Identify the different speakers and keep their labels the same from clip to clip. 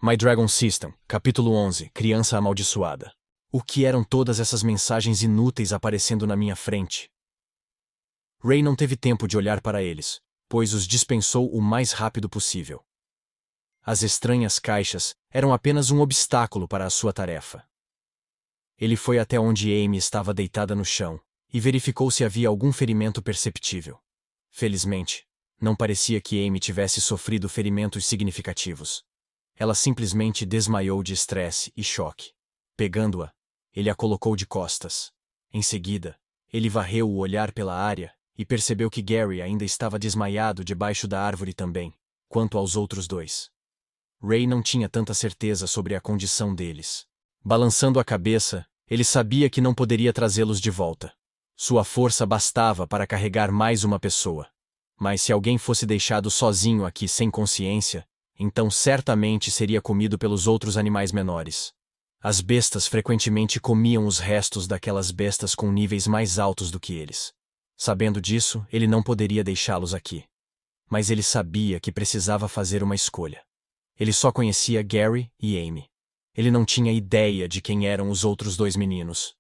Speaker 1: My Dragon System, capítulo 11, Criança Amaldiçoada. O que eram todas essas mensagens inúteis aparecendo na minha frente? Ray não teve tempo de olhar para eles, pois os dispensou o mais rápido possível. As estranhas caixas eram apenas um obstáculo para a sua tarefa. Ele foi até onde Amy estava deitada no chão e verificou se havia algum ferimento perceptível. Felizmente, não parecia que Amy tivesse sofrido ferimentos significativos. Ela simplesmente desmaiou de estresse e choque. Pegando-a, ele a colocou de costas. Em seguida, ele varreu o olhar pela área e percebeu que Gary ainda estava desmaiado debaixo da árvore também, quanto aos outros dois. Ray não tinha tanta certeza sobre a condição deles. Balançando a cabeça, ele sabia que não poderia trazê-los de volta. Sua força bastava para carregar mais uma pessoa. Mas se alguém fosse deixado sozinho aqui sem consciência, então certamente seria comido pelos outros animais menores. As bestas frequentemente comiam os restos daquelas bestas com níveis mais altos do que eles. Sabendo disso, ele não poderia deixá-los aqui. Mas ele sabia que precisava fazer uma escolha. Ele só conhecia Gary e Amy. Ele não tinha ideia de quem eram os outros dois meninos.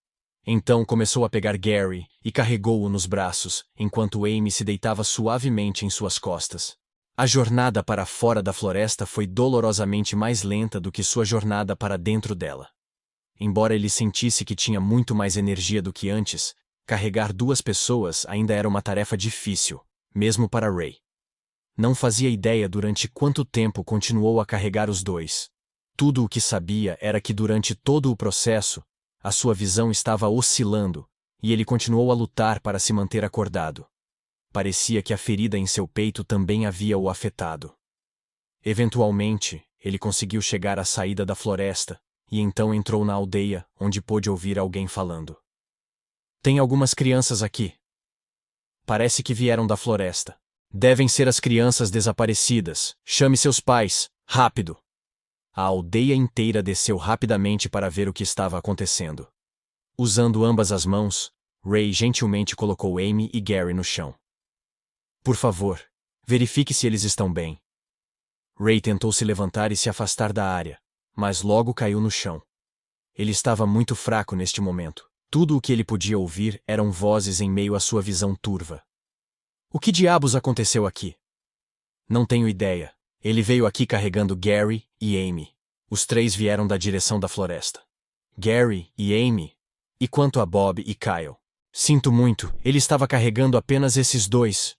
Speaker 1: Então começou a pegar Gary e carregou-o nos braços, enquanto Amy se deitava suavemente em suas costas. A jornada para fora da floresta foi dolorosamente mais lenta do que sua jornada para dentro dela. Embora ele sentisse que tinha muito mais energia do que antes, carregar duas pessoas ainda era uma tarefa difícil, mesmo para Ray. Não fazia ideia durante quanto tempo continuou a carregar os dois. Tudo o que sabia era que durante todo o processo, a sua visão estava oscilando, e ele continuou a lutar para se manter acordado. Parecia que a ferida em seu peito também havia o afetado. Eventualmente, ele conseguiu chegar à saída da floresta, e então entrou na aldeia, onde pôde ouvir alguém falando. Tem algumas crianças aqui. Parece que vieram da floresta. Devem ser as crianças desaparecidas. Chame seus pais, rápido! A aldeia inteira desceu rapidamente para ver o que estava acontecendo. Usando ambas as mãos, Ray gentilmente colocou Amy e Gary no chão. Por favor, verifique se eles estão bem. Ray tentou se levantar e se afastar da área, mas logo caiu no chão. Ele estava muito fraco neste momento. Tudo o que ele podia ouvir eram vozes em meio à sua visão turva. O que diabos aconteceu aqui? Não tenho ideia. Ele veio aqui carregando Gary e Amy. Os três vieram da direção da floresta. Gary e Amy. E quanto a Bob e Kyle? Sinto muito, ele estava carregando apenas esses dois.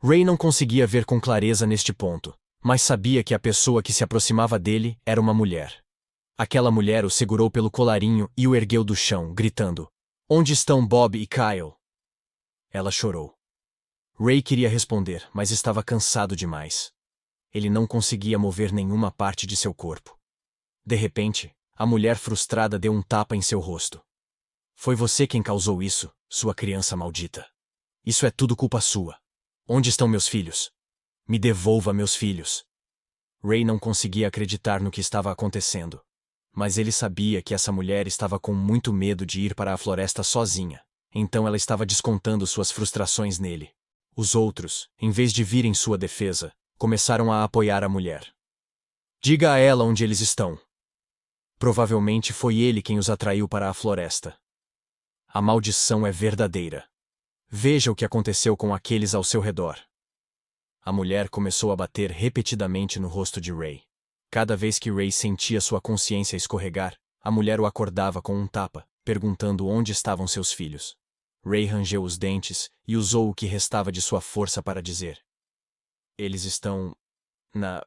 Speaker 1: Ray não conseguia ver com clareza neste ponto, mas sabia que a pessoa que se aproximava dele era uma mulher. Aquela mulher o segurou pelo colarinho e o ergueu do chão, gritando: "Onde estão Bob e Kyle?" Ela chorou. Ray queria responder, mas estava cansado demais. Ele não conseguia mover nenhuma parte de seu corpo. De repente, a mulher frustrada deu um tapa em seu rosto. "Foi você quem causou isso, sua criança maldita. Isso é tudo culpa sua. Onde estão meus filhos? Me devolva meus filhos." Ray não conseguia acreditar no que estava acontecendo. Mas ele sabia que essa mulher estava com muito medo de ir para a floresta sozinha. Então ela estava descontando suas frustrações nele. Os outros, em vez de vir em sua defesa, começaram a apoiar a mulher. "Diga a ela onde eles estão." Provavelmente foi ele quem os atraiu para a floresta. A maldição é verdadeira. Veja o que aconteceu com aqueles ao seu redor. A mulher começou a bater repetidamente no rosto de Ray. Cada vez que Ray sentia sua consciência escorregar, a mulher o acordava com um tapa, perguntando onde estavam seus filhos. Ray rangeu os dentes e usou o que restava de sua força para dizer: "Eles estão na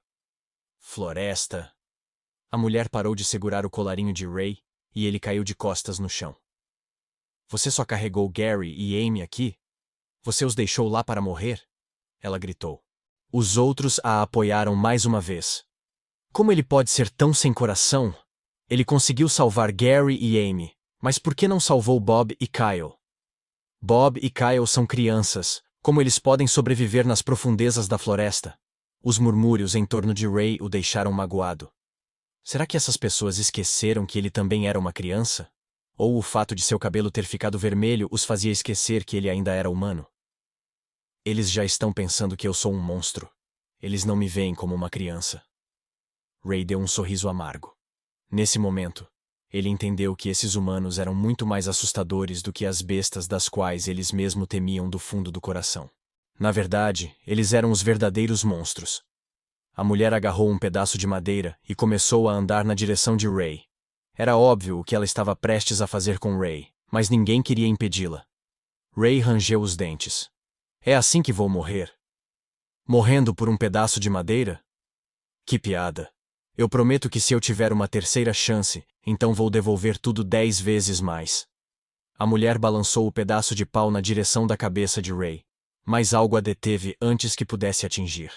Speaker 1: floresta." A mulher parou de segurar o colarinho de Ray e ele caiu de costas no chão. "Você só carregou Gary e Amy aqui? Você os deixou lá para morrer?" Ela gritou. Os outros a apoiaram mais uma vez. Como ele pode ser tão sem coração? Ele conseguiu salvar Gary e Amy, mas por que não salvou Bob e Kyle? Bob e Kyle são crianças. Como eles podem sobreviver nas profundezas da floresta? Os murmúrios em torno de Ray o deixaram magoado. Será que essas pessoas esqueceram que ele também era uma criança? Ou o fato de seu cabelo ter ficado vermelho os fazia esquecer que ele ainda era humano? Eles já estão pensando que eu sou um monstro. Eles não me veem como uma criança. Ray deu um sorriso amargo. Nesse momento, ele entendeu que esses humanos eram muito mais assustadores do que as bestas das quais eles mesmo temiam do fundo do coração. Na verdade, eles eram os verdadeiros monstros. A mulher agarrou um pedaço de madeira e começou a andar na direção de Ray. Era óbvio o que ela estava prestes a fazer com Ray, mas ninguém queria impedi-la. Ray rangeu os dentes. É assim que vou morrer? Morrendo por um pedaço de madeira? Que piada. Eu prometo que se eu tiver uma terceira chance, então vou devolver tudo 10 vezes mais. A mulher balançou o pedaço de pau na direção da cabeça de Ray, mas algo a deteve antes que pudesse atingir.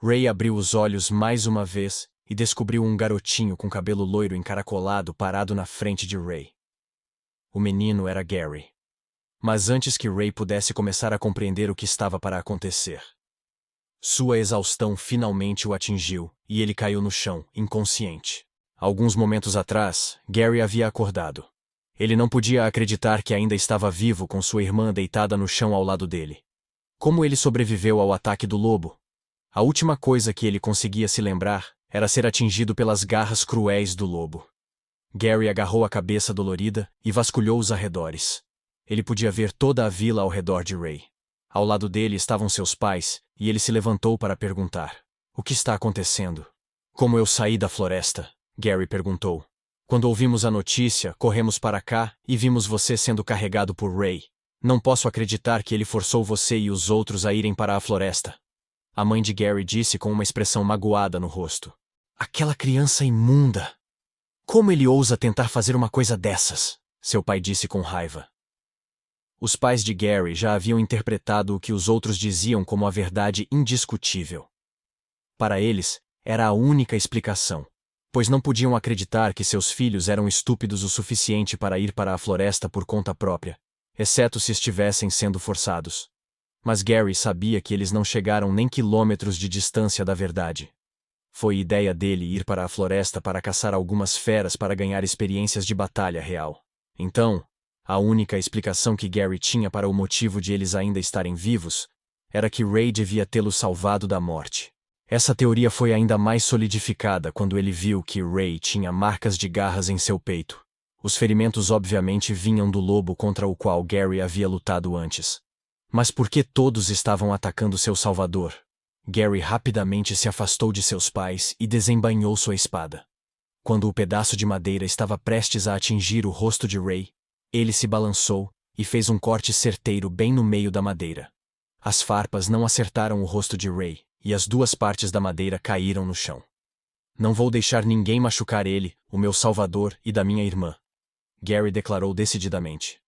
Speaker 1: Ray abriu os olhos mais uma vez e descobriu um garotinho com cabelo loiro encaracolado parado na frente de Ray. O menino era Gary. Mas antes que Ray pudesse começar a compreender o que estava para acontecer, sua exaustão finalmente o atingiu e ele caiu no chão, inconsciente. Alguns momentos atrás, Gary havia acordado. Ele não podia acreditar que ainda estava vivo com sua irmã deitada no chão ao lado dele. Como ele sobreviveu ao ataque do lobo? A última coisa que ele conseguia se lembrar era ser atingido pelas garras cruéis do lobo. Gary agarrou a cabeça dolorida e vasculhou os arredores. Ele podia ver toda a vila ao redor de Ray. Ao lado dele estavam seus pais, e ele se levantou para perguntar: "O que está acontecendo?" "Como eu saí da floresta?" Gary perguntou. "Quando ouvimos a notícia, corremos para cá e vimos você sendo carregado por Ray. Não posso acreditar que ele forçou você e os outros a irem para a floresta." A mãe de Gary disse com uma expressão magoada no rosto: "Aquela criança imunda! Como ele ousa tentar fazer uma coisa dessas?" Seu pai disse com raiva. Os pais de Gary já haviam interpretado o que os outros diziam como a verdade indiscutível. Para eles, era a única explicação, pois não podiam acreditar que seus filhos eram estúpidos o suficiente para ir para a floresta por conta própria, exceto se estivessem sendo forçados. Mas Gary sabia que eles não chegaram nem quilômetros de distância da verdade. Foi ideia dele ir para a floresta para caçar algumas feras para ganhar experiências de batalha real. Então, a única explicação que Gary tinha para o motivo de eles ainda estarem vivos era que Ray devia tê-los salvado da morte. Essa teoria foi ainda mais solidificada quando ele viu que Ray tinha marcas de garras em seu peito. Os ferimentos obviamente vinham do lobo contra o qual Gary havia lutado antes. Mas por que todos estavam atacando seu salvador? Gary rapidamente se afastou de seus pais e desembainhou sua espada. Quando o pedaço de madeira estava prestes a atingir o rosto de Ray, ele se balançou e fez um corte certeiro bem no meio da madeira. As farpas não acertaram o rosto de Ray, e as duas partes da madeira caíram no chão. "Não vou deixar ninguém machucar ele, o meu salvador e da minha irmã", Gary declarou decididamente.